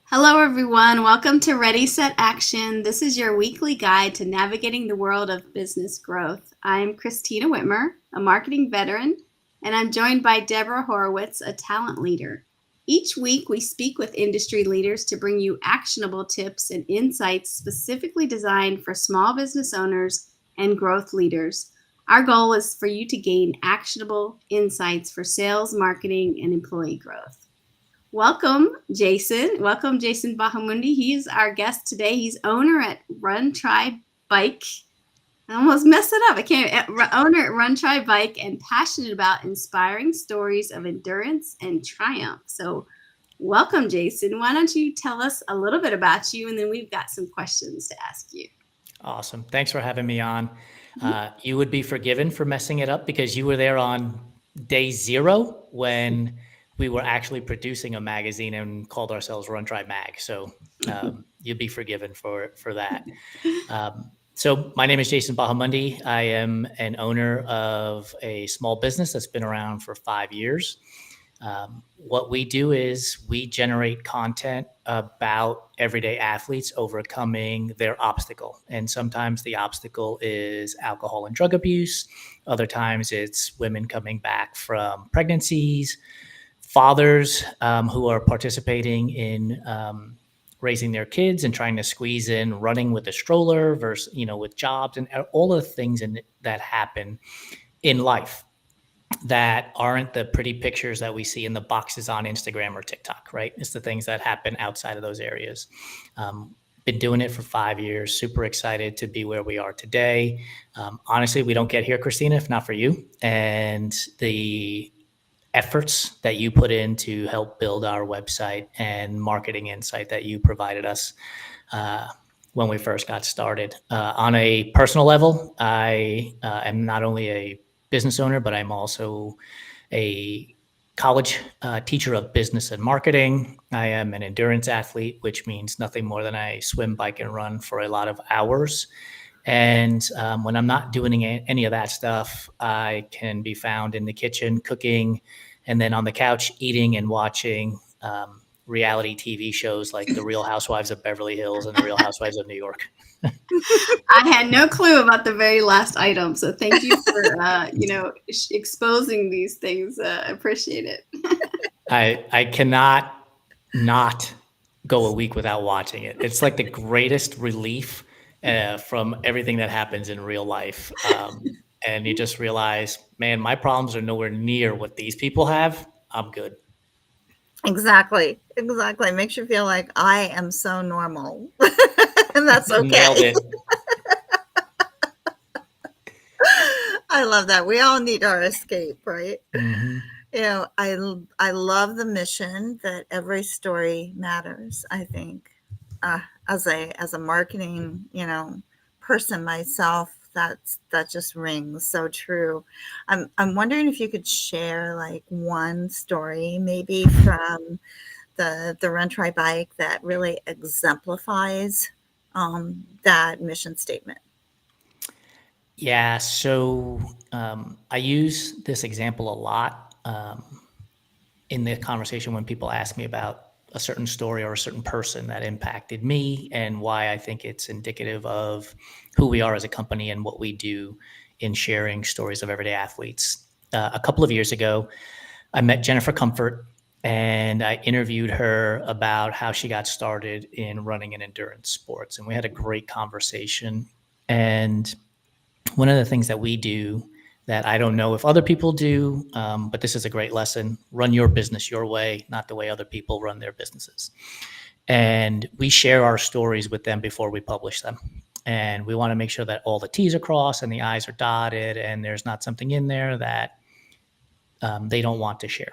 Hello, everyone. Welcome to Ready, Set, Action. This is your weekly guide to navigating the world of business growth. I'm Kristina Witmer, a marketing veteran, and I'm joined by Debra Horowitz, a talent leader. Each week, we speak with industry leaders to bring you actionable tips and insights specifically designed for small business owners and growth leaders. Our goal is for you to gain actionable insights for sales, marketing, and employee growth. Welcome, Jason. Welcome, Jason Bahamundi. He's our guest today. He's owner at Run Try Bike. I almost messed it up. I can't. Owner at Run Try Bike and passionate about inspiring stories of endurance and triumph. So, welcome, Jason. Why don't you tell us a little bit about you, and then we've got some questions to ask you. Awesome. Thanks for having me on. You would be forgiven for messing it up because you were there on day 0 when we were actually producing a magazine and called ourselves Run Try Mag. So you'd be forgiven for that. So my name is Jason Bahamundi. I am an owner of a small business that's been around for 5 years. What we do is we generate content about everyday athletes overcoming their obstacle. And sometimes the obstacle is alcohol and drug abuse. Other times it's women coming back from pregnancies, fathers who are participating in raising their kids and trying to squeeze in running with a stroller versus, with jobs and all the things that happen in life that aren't the pretty pictures that we see in the boxes on Instagram or TikTok, right? It's the things that happen outside of those areas. Been doing it for 5 years, super excited to be where we are today. Honestly, we don't get here, Kristina, if not for you and the efforts that you put in to help build our website and marketing insight that you provided us when we first got started. On a personal level, I am not only a business owner, but I'm also a college teacher of business and marketing. I am an endurance athlete, which means nothing more than I swim, bike, and run for a lot of hours. And when I'm not doing any of that stuff, I can be found in the kitchen cooking, and then on the couch eating and watching reality TV shows like The Real Housewives of Beverly Hills and The Real Housewives of New York. I had no clue about the very last item, so thank you for exposing these things. Appreciate it. I cannot not go a week without watching it. It's like the greatest relief from everything that happens in real life. And you just realize, man, my problems are nowhere near what these people have. I'm good. Exactly. Makes you feel like I am so normal. And that's okay. Nailed it. I love that. We all need our escape, right? Mm-hmm. I love the mission that every story matters. I think as a marketing, person myself, that just rings so true. I'm wondering if you could share like one story, maybe from the Run Try Bike that really exemplifies that mission statement. Yeah, so I use this example a lot in the conversation when people ask me about a certain story or a certain person that impacted me and why I think it's indicative of who we are as a company and what we do in sharing stories of everyday athletes. A couple of years ago, I met Jennifer Comfort and I interviewed her about how she got started in running and endurance sports. And we had a great conversation. And one of the things that we do that I don't know if other people do, but this is a great lesson: run your business your way, not the way other people run their businesses. And we share our stories with them before we publish them. And we want to make sure that all the T's are crossed and the I's are dotted, and there's not something in there that they don't want to share.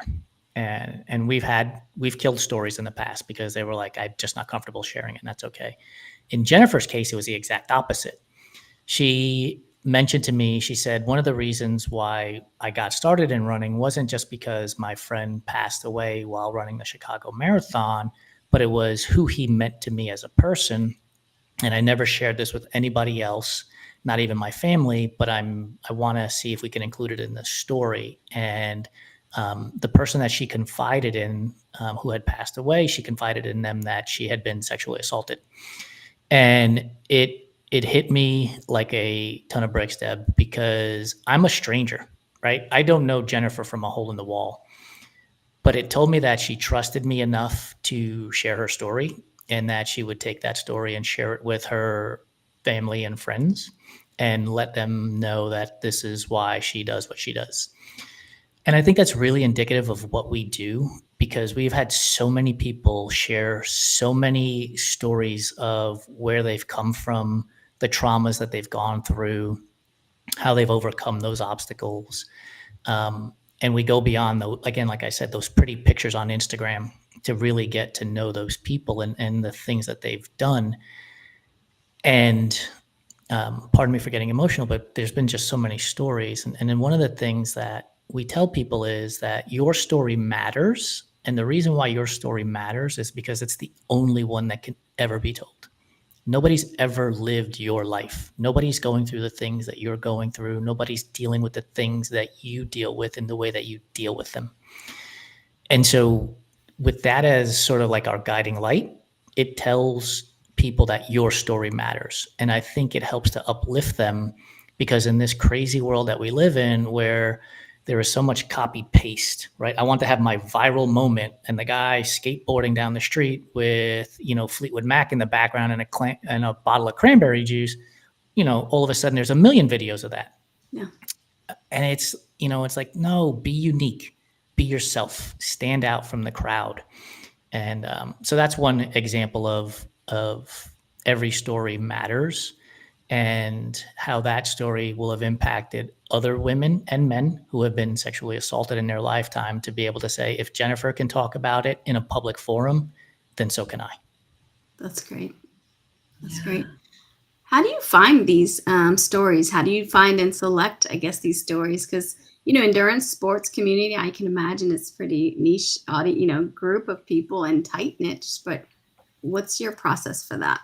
And we've killed stories in the past because they were like, I'm just not comfortable sharing it, and that's okay. In Jennifer's case, it was the exact opposite. She mentioned to me, she said, one of the reasons why I got started in running wasn't just because my friend passed away while running the Chicago Marathon, but it was who he meant to me as a person. And I never shared this with anybody else, not even my family, but I want to see if we can include it in the story. And the person that she confided in, who had passed away, she confided in them that she had been sexually assaulted. And it hit me like a ton of bricks, Deb, because I'm a stranger, right? I don't know Jennifer from a hole in the wall, but it told me that she trusted me enough to share her story, and that she would take that story and share it with her family and friends and let them know that this is why she does what she does. And I think that's really indicative of what we do, because we've had so many people share so many stories of where they've come from, the traumas that they've gone through, how they've overcome those obstacles. And we go beyond, again, like I said, those pretty pictures on Instagram to really get to know those people and the things that they've done. And pardon me for getting emotional, but there's been just so many stories. And then one of the things that we tell people is that your story matters. And the reason why your story matters is because it's the only one that can ever be told. Nobody's ever lived your life. Nobody's going through the things that you're going through. Nobody's dealing with the things that you deal with in the way that you deal with them. And so with that as sort of like our guiding light, it tells people that your story matters. And I think it helps to uplift them, because in this crazy world that we live in, where there is so much copy paste, right? I want to have my viral moment, and the guy skateboarding down the street with, Fleetwood Mac in the background and a bottle of cranberry juice, all of a sudden there's a million videos of that. Yeah. And it's like, no, be unique, be yourself, stand out from the crowd. And so that's one example of every story matters, and how that story will have impacted other women and men who have been sexually assaulted in their lifetime, to be able to say, if Jennifer can talk about it in a public forum, then so can I. That's great. That's great. How do you find these stories? How do you find and select, I guess, these stories? Because, endurance sports community, I can imagine it's pretty niche audience, group of people and tight knit, but what's your process for that?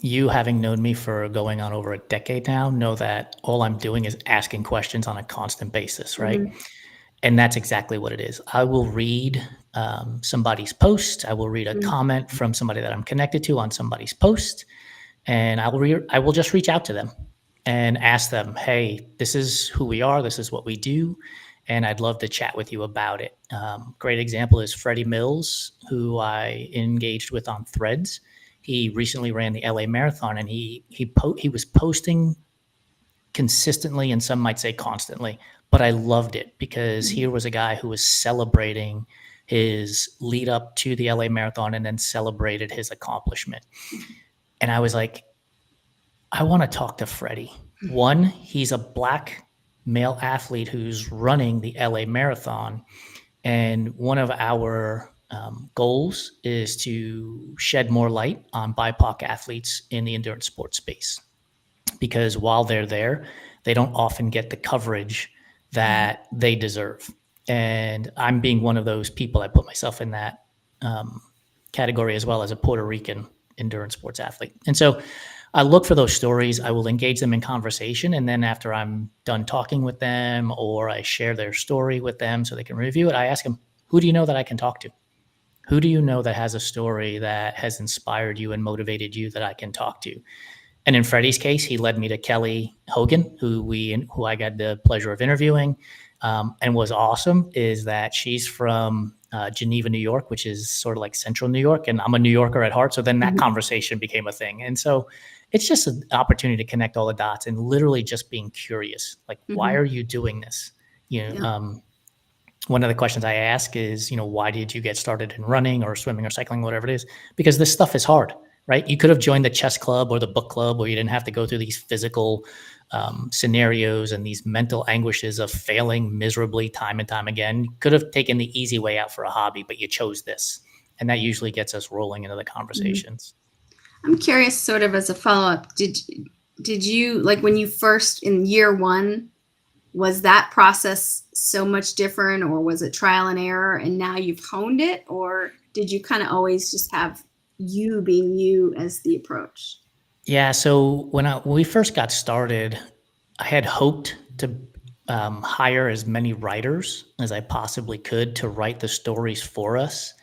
You, having known me for going on over a decade now, know that all I'm doing is asking questions on a constant basis, right? Mm-hmm. And that's exactly what it is. I will read somebody's post. I will read a comment from somebody that I'm connected to on somebody's post, and I will just reach out to them and ask them, hey, this is who we are. This is what we do, and I'd love to chat with you about it. Great example is Freddie Mills, who I engaged with on Threads. He recently ran the LA Marathon, and he was posting consistently, and some might say constantly, but I loved it, because here was a guy who was celebrating his lead up to the LA Marathon and then celebrated his accomplishment. And I was like, I want to talk to Freddie. One, he's a Black male athlete who's running the LA Marathon. And one of our goals is to shed more light on BIPOC athletes in the endurance sports space, because while they're there, they don't often get the coverage that they deserve. And I'm being one of those people. I put myself in that category as well, as a Puerto Rican endurance sports athlete. And so I look for those stories. I will engage them in conversation. And then after I'm done talking with them, or I share their story with them so they can review it, I ask them, who do you know that I can talk to? Who do you know that has a story that has inspired you and motivated you that I can talk to? And in Freddie's case, he led me to Kelly Hogan, who I got the pleasure of interviewing. And what's awesome is that she's from Geneva, New York, which is sort of like central New York. And I'm a New Yorker at heart. So then that conversation became a thing. And so it's just an opportunity to connect all the dots, and literally just being curious. Like, why are you doing this? One of the questions I ask is, why did you get started in running or swimming or cycling, whatever it is? Because this stuff is hard, right? You could have joined the chess club or the book club, where you didn't have to go through these physical scenarios and these mental anguishes of failing miserably time and time again. You could have taken the easy way out for a hobby, but you chose this. And that usually gets us rolling into the conversations. I'm curious, sort of as a follow-up, did you, like, when you first, in year one, was that process so much different, or was it trial and error and now you've honed it? Or did you kind of always just have you being you as the approach? Yeah. So when we first got started, I had hoped to hire as many writers as I possibly could to write the stories for us.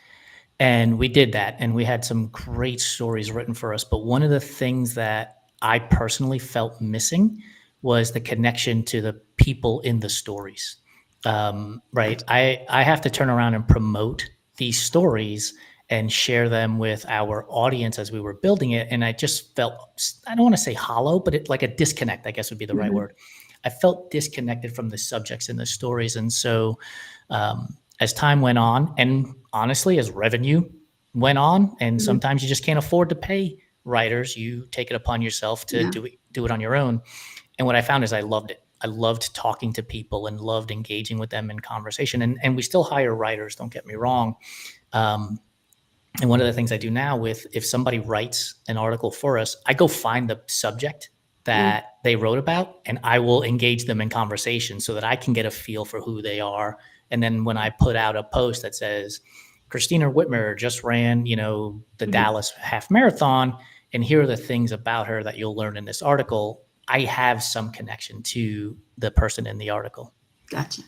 And we did that, and we had some great stories written for us. But one of the things that I personally felt missing was the connection to the people in the stories. Right. I have to turn around and promote these stories and share them with our audience as we were building it. And I just felt, I don't want to say hollow, but it like a disconnect, I guess would be the right word. I felt disconnected from the subjects in the stories. And so as time went on, and honestly, as revenue went on, and sometimes you just can't afford to pay writers, you take it upon yourself to do it on your own. And what I found is I loved it. I loved talking to people and loved engaging with them in conversation. And we still hire writers, don't get me wrong. And one of the things I do now with, if somebody writes an article for us, I go find the subject that they wrote about, and I will engage them in conversation so that I can get a feel for who they are. And then when I put out a post that says, Kristina Witmer just ran, the Dallas half marathon, and here are the things about her that you'll learn in this article, I have some connection to the person in the article. Gotcha.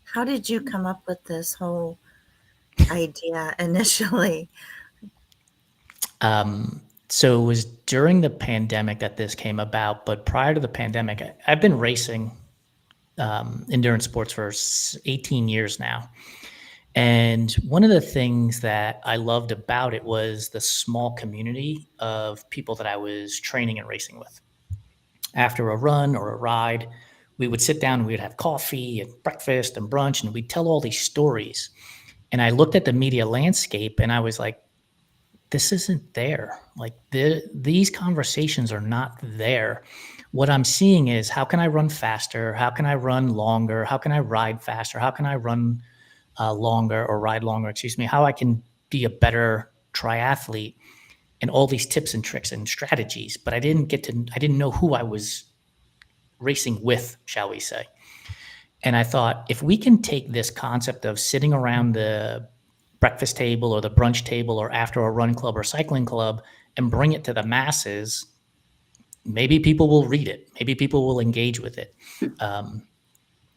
How did you come up with this whole idea initially? So it was during the pandemic that this came about, but prior to the pandemic, I've been racing endurance sports for 18 years now. And one of the things that I loved about it was the small community of people that I was training and racing with. After a run or a ride, we would sit down and we would have coffee and breakfast and brunch, and we'd tell all these stories. And I looked at the media landscape and I was like, this isn't there. Like these conversations are not there. What I'm seeing is, how can I run faster? How can I run longer? How can I ride faster? How can I run longer or ride longer? Excuse me. How I can be a better triathlete, and all these tips and tricks and strategies. But I didn't know who I was racing with, shall we say. And I thought, if we can take this concept of sitting around the breakfast table or the brunch table or after a run club or cycling club and bring it to the masses, maybe people will read it. Maybe people will engage with it.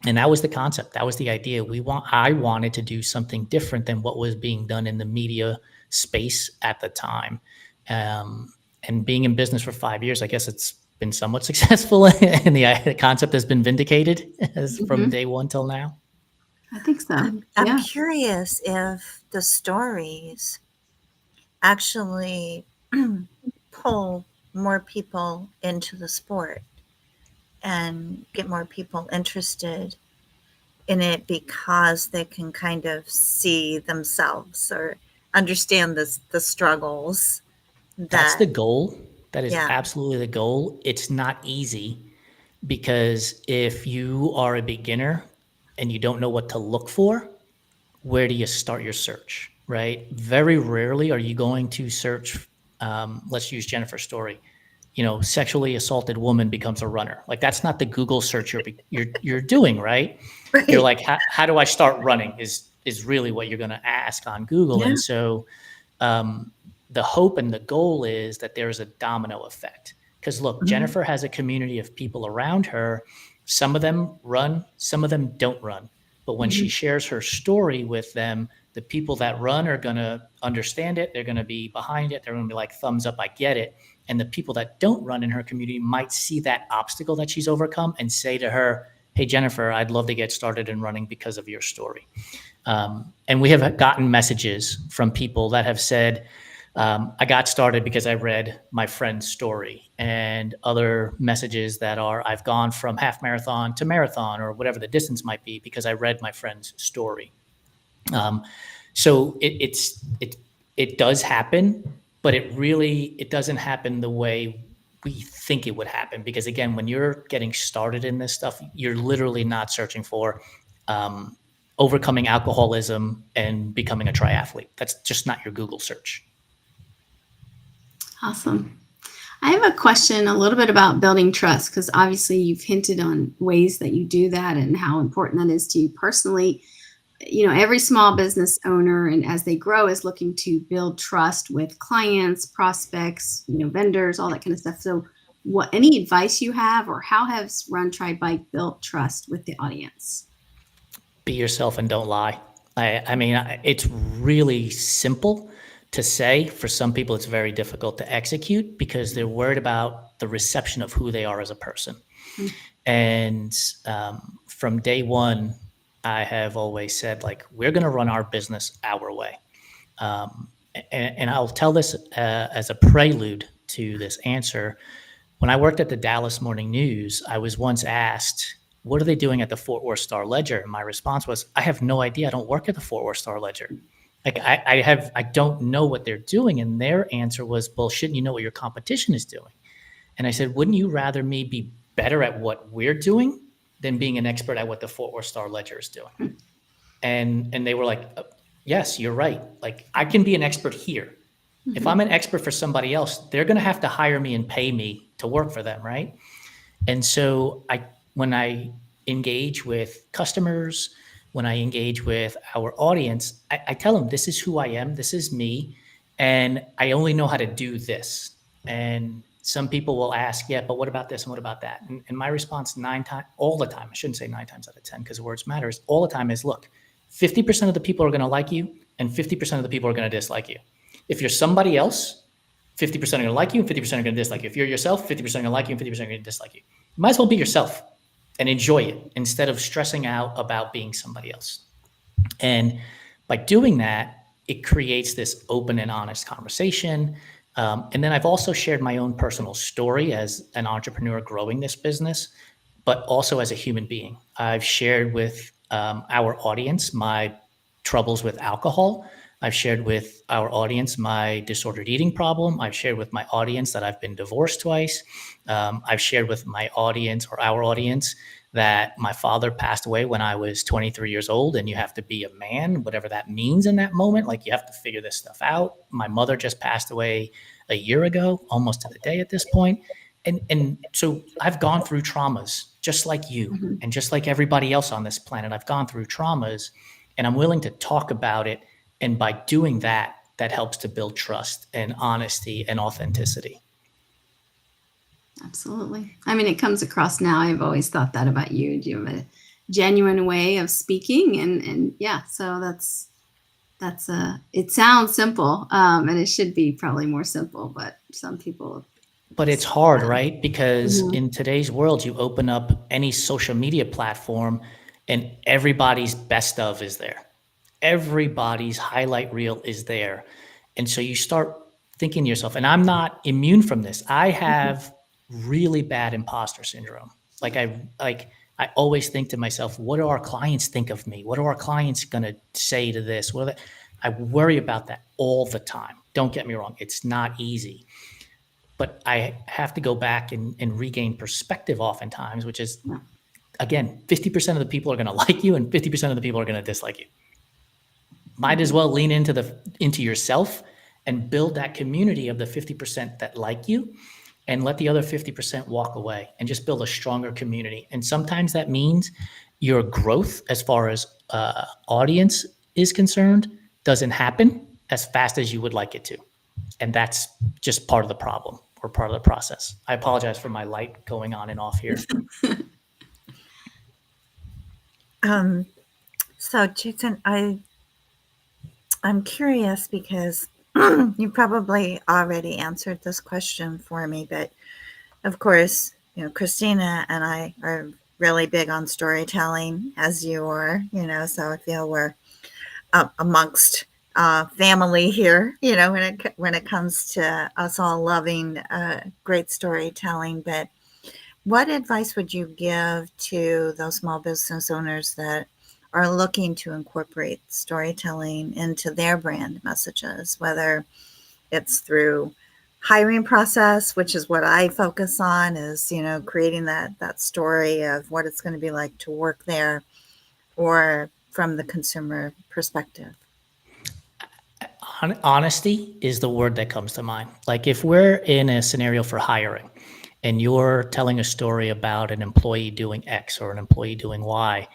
And that was the concept. That was the idea. I wanted to do something different than what was being done in the media space at the time. And being in business for 5 years, I guess it's been somewhat successful, and the concept has been vindicated from day one till now. I think so. I'm curious if the stories actually pull more people into the sport and get more people interested in it because they can kind of see themselves or understand the struggles. That's the goal. That is absolutely the goal. It's not easy, because if you are a beginner and you don't know what to look for, where do you start your search, right? Very rarely are you going to search, let's use Jennifer's story, sexually assaulted woman becomes a runner. Like, that's not the Google search you're doing, right? You're like, how do I start running is really what you're going to ask on Google. And so the hope and the goal is that there's a domino effect. Because look, Jennifer has a community of people around her. Some of them run, some of them don't run. But when she shares her story with them, the people that run are going to understand it. They're going to be behind it. They're going to be like, thumbs up, I get it. And the people that don't run in her community might see that obstacle that she's overcome and say to her, hey, Jennifer, I'd love to get started in running because of your story. And we have gotten messages from people that have said, I got started because I read my friend's story, and other messages that are, I've gone from half marathon to marathon or whatever the distance might be because I read my friend's story. So it does happen, but it doesn't happen the way we think it would happen. Because again, when you're getting started in this stuff, you're literally not searching for overcoming alcoholism and becoming a triathlete. That's just not your Google search. Awesome. I have a question a little bit about building trust, because obviously you've hinted on ways that you do that and how important that is to you personally. Every small business owner, and as they grow, is looking to build trust with clients, prospects, vendors, all that kind of stuff. So any advice you have, or how has Run, Try, Bike built trust with the audience? Be yourself and don't lie. I mean, it's really simple to say. For some people, it's very difficult to execute because they're worried about the reception of who they are as a person. Mm-hmm. And from day one, I have always said, like, we're going to run our business our way. And I'll tell this as a prelude to this answer. When I worked at the Dallas Morning News, I was once asked, what are they doing at the Fort Worth Star Ledger? And my response was, I have no idea. I don't work at the Fort Worth Star Ledger. Like, I don't know what they're doing. And their answer was, well, shouldn't you know what your competition is doing? And I said, wouldn't you rather me be better at what we're doing than being an expert at what the Fort Worth Star Ledger is doing? And they were like, yes, you're right. Like, I can be an expert here. Mm-hmm. If I'm an expert for somebody else, they're going to have to hire me and pay me to work for them, right? And so when I engage with customers, when I engage with our audience, I tell them, this is who I am, this is me, and I only know how to do this. And some people will ask, yeah, but what about this and what about that? And my response all the time, I shouldn't say 9 times out of 10 because words matters, all the time is, look, 50% of the people are going to like you and 50% of the people are going to dislike you. If you're somebody else, 50% are going to like you and 50% are going to dislike you. If you're yourself, 50% are going to like you and 50% are going to dislike you. You might as well be yourself and enjoy it instead of stressing out about being somebody else. And by doing that, it creates this open and honest conversation. And then I've also shared my own personal story as an entrepreneur growing this business, but also as a human being. I've shared with our audience my troubles with alcohol. I've shared with our audience my disordered eating problem. I've shared with my audience that I've been divorced twice. I've shared with my audience or our audience that my father passed away when I was 23 years old, and you have to be a man, whatever that means in that moment. Like, you have to figure this stuff out. My mother just passed away a year ago, almost to the day at this point. And so I've gone through traumas just like you, mm-hmm. and just like everybody else on this planet. I've gone through traumas, and I'm willing to talk about it. And by doing that, that helps to build trust and honesty and authenticity. Absolutely. I mean, it comes across now. I've always thought that about you. You have a genuine way of speaking, and yeah, so that's it sounds simple, and it should be probably more simple, but some people. But it's hard, right? Because mm-hmm. in today's world, you open up any social media platform and everybody's best of is there. Everybody's highlight reel is there. And so you start thinking to yourself, and I'm not immune from this. I have really bad imposter syndrome. I always think to myself, what do our clients think of me? What are our clients going to say to this? I worry about that all the time. Don't get me wrong. It's not easy. But I have to go back and regain perspective oftentimes, which is, again, 50% of the people are going to like you and 50% of the people are going to dislike you. Might as well lean into yourself and build that community of the 50% that like you, and let the other 50% walk away and just build a stronger community. And sometimes that means your growth as far as audience is concerned doesn't happen as fast as you would like it to. And that's just part of the problem or part of the process. I apologize for my light going on and off here. So Jason, I'm curious because you probably already answered this question for me, but of course, Kristina and I are really big on storytelling, as you are, so I feel we're amongst family here, when it comes to us all loving great storytelling. But what advice would you give to those small business owners that are looking to incorporate storytelling into their brand messages, whether it's through hiring process, which is what I focus on, is, creating that story of what it's going to be like to work there, or from the consumer perspective? Honesty is the word that comes to mind. Like, if we're in a scenario for hiring and you're telling a story about an employee doing X or an employee doing Y,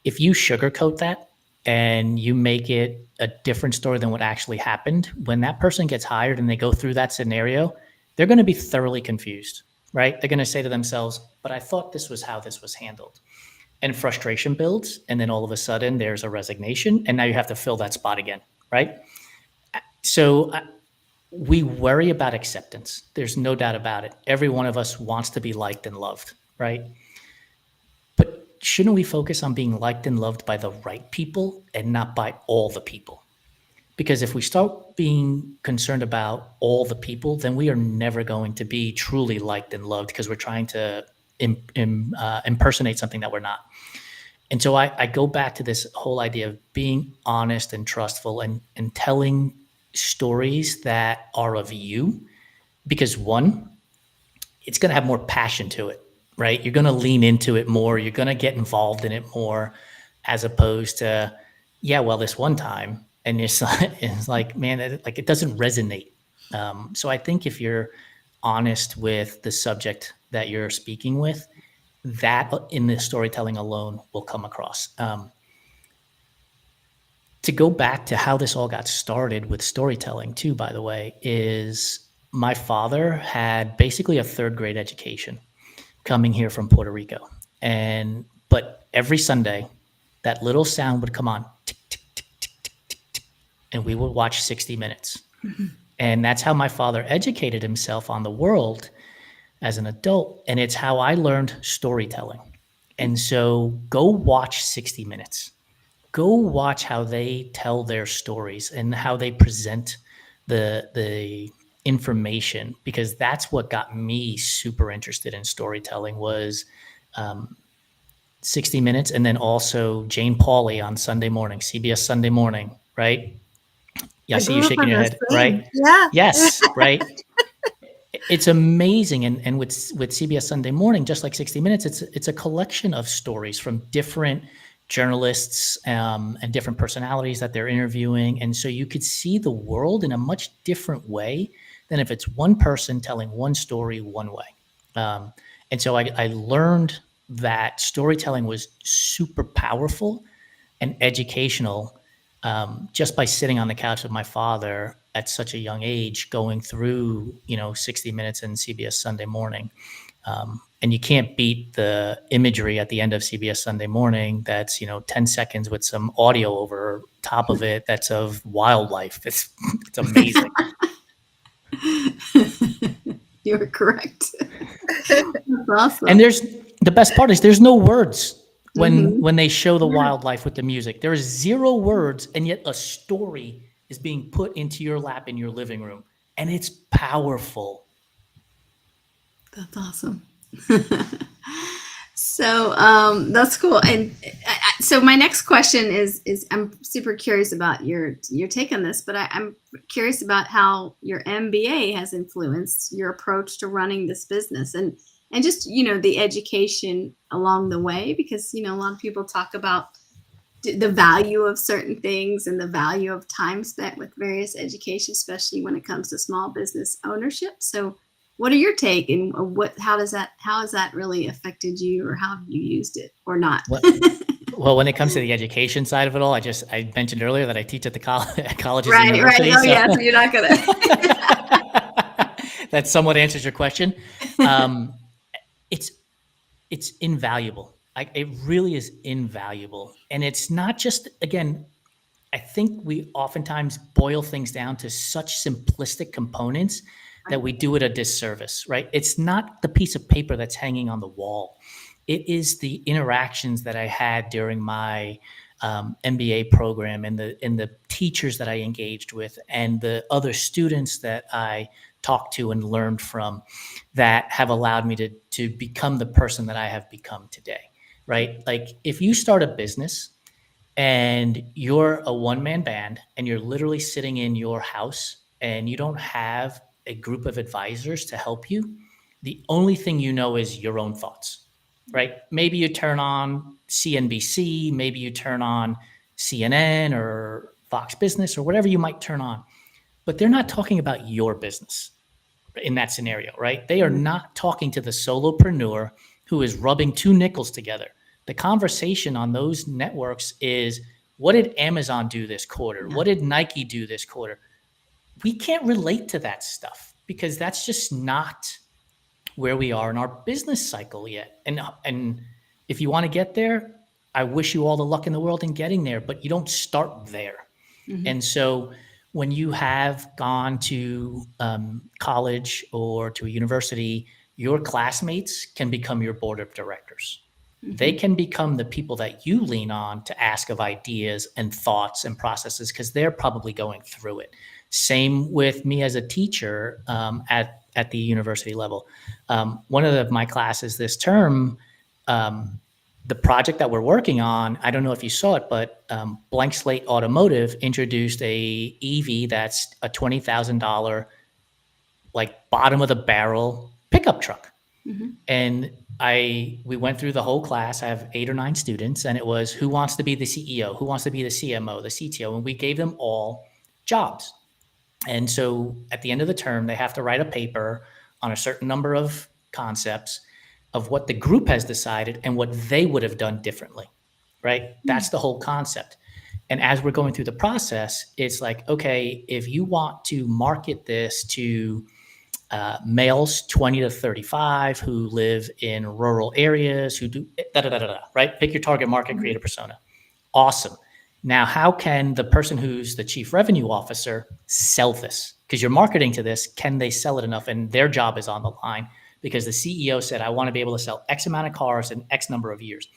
if you sugarcoat that and you make it a different story than what actually happened, when that person gets hired and they go through that scenario, they're going to be thoroughly confused. right? They're going to say to themselves, but I thought this was how this was handled. And frustration builds. And then all of a sudden there's a resignation. And now you have to fill that spot again, right? So we worry about acceptance. There's no doubt about it. Every one of us wants to be liked and loved, right? But shouldn't we focus on being liked and loved by the right people and not by all the people? Because if we start being concerned about all the people, then we are never going to be truly liked and loved because we're trying to impersonate something that we're not. And so I go back to this whole idea of being honest and trustful and telling stories that are of you, because one, it's going to have more passion to it, right? You're going to lean into it more. You're going to get involved in it more, as opposed to, yeah, well, this one time, and it's like, man, it doesn't resonate. So I think if you're honest with the subject that you're speaking with, that in the storytelling alone will come across. To go back to how this all got started with storytelling too, by the way, is my father had basically a third grade education coming here from Puerto Rico. But every Sunday, that little sound would come on, tick, tick, tick, tick, tick, tick, tick, and we would watch 60 Minutes. Mm-hmm. And that's how my father educated himself on the world as an adult. And it's how I learned storytelling. And so go watch 60 Minutes. Go watch how they tell their stories and how they present the information, because that's what got me super interested in storytelling was 60 Minutes, and then also Jane Pauley on Sunday morning, CBS Sunday morning, right? Yeah, I see you shaking your head, right? Yeah. Yes, right. It's amazing, and with CBS Sunday morning, just like 60 Minutes, it's a collection of stories from different journalists and different personalities that they're interviewing, and so you could see the world in a much different way than if it's one person telling one story one way. And so I learned that storytelling was super powerful and educational just by sitting on the couch with my father at such a young age, going through 60 Minutes and CBS Sunday morning. And you can't beat the imagery at the end of CBS Sunday morning that's 10 seconds with some audio over top of it that's of wildlife. It's amazing. You're correct. That's awesome. And the best part is there's no words when they show the wildlife with the music. There is 0 words, and yet a story is being put into your lap in your living room, and it's powerful. That's awesome. So that's cool. And so my next question is I'm super curious about your take on this, but I'm curious about how your MBA has influenced your approach to running this business and just, the education along the way, because, a lot of people talk about the value of certain things and the value of time spent with various education, especially when it comes to small business ownership. So what are your take, and how has that really affected you, or how have you used it or not? Well, when it comes to the education side of it all, I mentioned earlier that I teach at the colleges right, and universities. Right. Oh, yeah, so you're not going to. That somewhat answers your question. It's invaluable. It really is invaluable. And it's not just, again, I think we oftentimes boil things down to such simplistic components that we do it a disservice, right? It's not the piece of paper that's hanging on the wall. It is the interactions that I had during my MBA program and the teachers that I engaged with and the other students that I talked to and learned from that have allowed me to become the person that I have become today, right? Like if you start a business and you're a one-man band and you're literally sitting in your house and you don't have a group of advisors to help you, the only thing you know is your own thoughts, right? Maybe you turn on CNBC, maybe you turn on CNN or Fox Business or whatever you might turn on, but they're not talking about your business in that scenario, right? They are not talking to the solopreneur who is rubbing 2 nickels together. The conversation on those networks is, what did Amazon do this quarter? What did Nike do this quarter? We can't relate to that stuff because that's just not where we are in our business cycle yet. And if you want to get there, I wish you all the luck in the world in getting there, but you don't start there. Mhm. And so when you have gone to college or to a university, your classmates can become your board of directors. They can become the people that you lean on to ask of ideas and thoughts and processes because they're probably going through it. Same with me as a teacher at the university level. One of my classes this term, the project that we're working on, I don't know if you saw it, but Blank Slate Automotive introduced a EV that's a $20,000 like bottom of the barrel pickup truck. Mhm. And we went through the whole class. I have 8 or 9 students, and it was who wants to be the CEO, who wants to be the CMO, the CTO, and we gave them all jobs. And so at the end of the term, they have to write a paper on a certain number of concepts of what the group has decided and what they would have done differently, right? That's the whole concept. And as we're going through the process, it's like, okay, if you want to market this to males 20 to 35 who live in rural areas, who do right? Pick your target market, create a persona. Awesome. Now, how can the person who's the chief revenue officer sell this? Because you're marketing to this, can they sell it enough? And their job is on the line because the CEO said, I want to be able to sell X amount of cars in X number of years.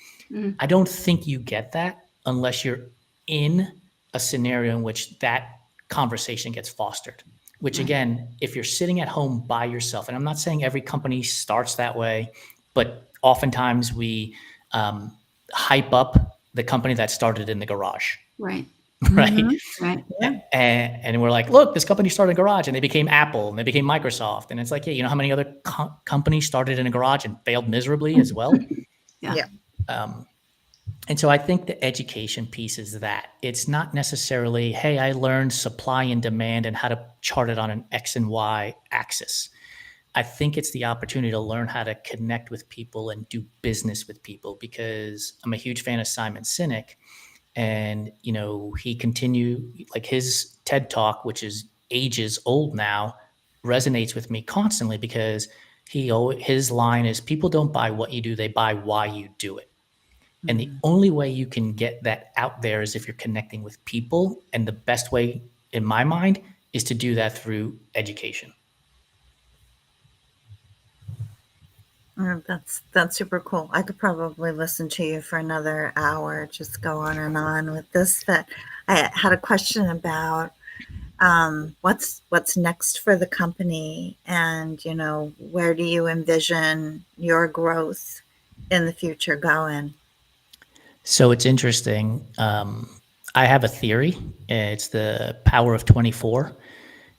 I don't think you get that unless you're in a scenario in which that conversation gets fostered. Which again, if you're sitting at home by yourself, and I'm not saying every company starts that way, but oftentimes we hype up the company that started in the garage, Right. right? Right. Yeah. And we're like, look, this company started in a garage and they became Apple and they became Microsoft. And it's like, yeah, you know how many other companies started in a garage and failed miserably as well? Yeah. Yeah. And so I think the education piece is that it's not necessarily, hey, I learned supply and demand and how to chart it on an X and Y axis. I think it's the opportunity to learn how to connect with people and do business with people because I'm a huge fan of Simon Sinek. And, you know, he continued like his TED talk, which is ages old now, resonates with me constantly because his line is people don't buy what you do, they buy why you do it. And the only way you can get that out there is if you're connecting with people. And the best way, in my mind, is to do that through education. That's super cool. I could probably listen to you for another hour, just go on and on with this. But I had a question about what's next for the company, and you know, where do you envision your growth in the future going? So it's interesting. I have a theory. It's the power of 24.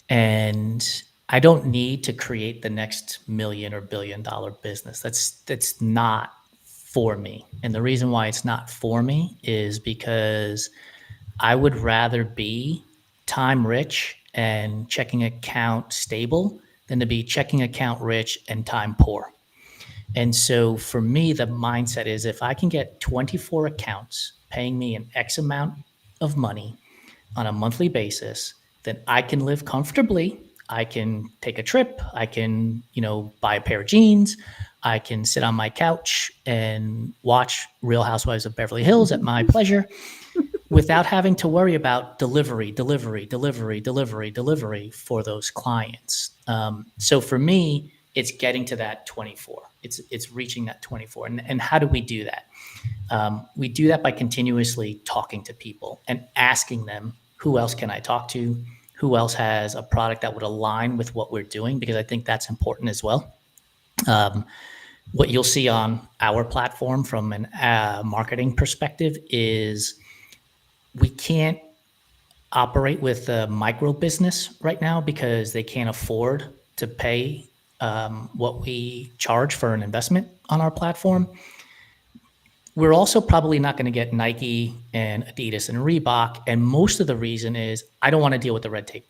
And I don't need to create the next million or billion-dollar business. That's not for me. And the reason why it's not for me is because I would rather be time rich and checking account stable than to be checking account rich and time poor. And so for me, the mindset is if I can get 24 accounts paying me an X amount of money on a monthly basis, then I can live comfortably. I can take a trip. I can, you know, buy a pair of jeans. I can sit on my couch and watch Real Housewives of Beverly Hills at my pleasure without having to worry about delivery for those clients. So for me, it's getting to that 24. It's reaching that 24. And how do we do that? We do that by continuously talking to people and asking them, who else can I talk to? Who else has a product that would align with what we're doing? Because I think that's important as well. What you'll see on our platform from a marketing perspective is we can't operate with a micro business right now because they can't afford to pay what we charge for an investment on our platform. We're also probably not going to get Nike and Adidas and Reebok. And most of the reason is I don't want to deal with the red tape.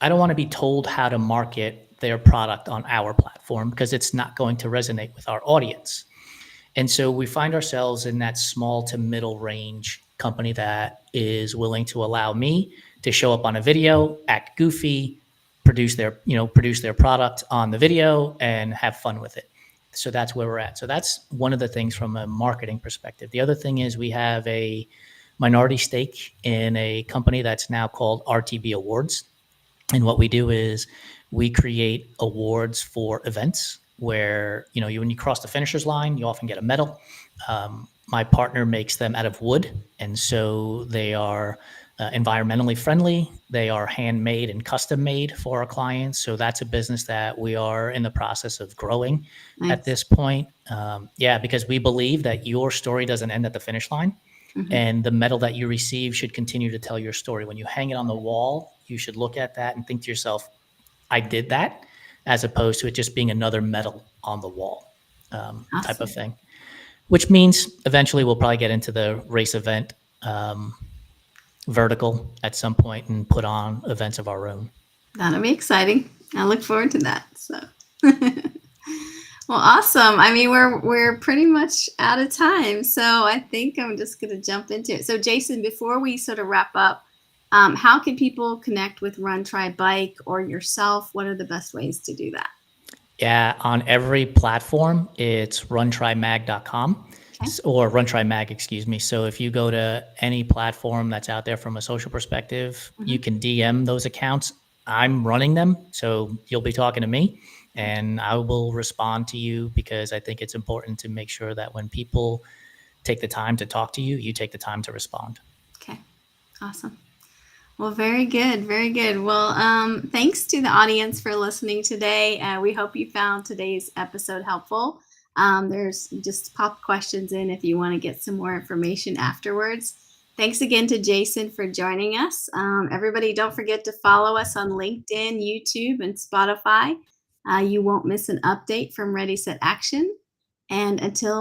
I don't want to be told how to market their product on our platform because it's not going to resonate with our audience. And so we find ourselves in that small to middle range company that is willing to allow me to show up on a video, act goofy, produce their product on the video and have fun with it. So that's where we're at. So that's one of the things from a marketing perspective. The other thing is we have a minority stake in a company that's now called RTB Awards. And what we do is we create awards for events where, when you cross the finisher's line, you often get a medal. My partner makes them out of wood. And so they are environmentally friendly. They are handmade and custom made for our clients. So that's a business that we are in the process of growing at this point. Because we believe that your story doesn't end at the finish line. And the medal that you receive should continue to tell your story. When you hang it on the wall, you should look at that and think to yourself, I did that, as opposed to it just being another medal on the wall type of thing. Which means eventually we'll probably get into the race event vertical at some point and put on events of our own. That'll be exciting. I look forward to that. So, well, awesome. I mean, we're pretty much out of time, so I think I'm just going to jump into it. So, Jason, before we sort of wrap up, how can people connect with Run, Try, Bike or yourself? What are the best ways to do that? Yeah, on every platform, it's runtrymag.com. Or Run Try Mag, excuse me. So if you go to any platform that's out there from a social perspective, you can DM those accounts. I'm running them, so you'll be talking to me, and I will respond to you because I think it's important to make sure that when people take the time to talk to you, you take the time to respond. Okay, awesome. Well, very good. Very good. Well, thanks to the audience for listening today. We hope you found today's episode helpful. There's just pop questions in if you want to get some more information afterwards. Thanks again to Jason for joining us. Everybody, don't forget to follow us on LinkedIn, YouTube, and Spotify. You won't miss an update from Ready, Set, Action. And until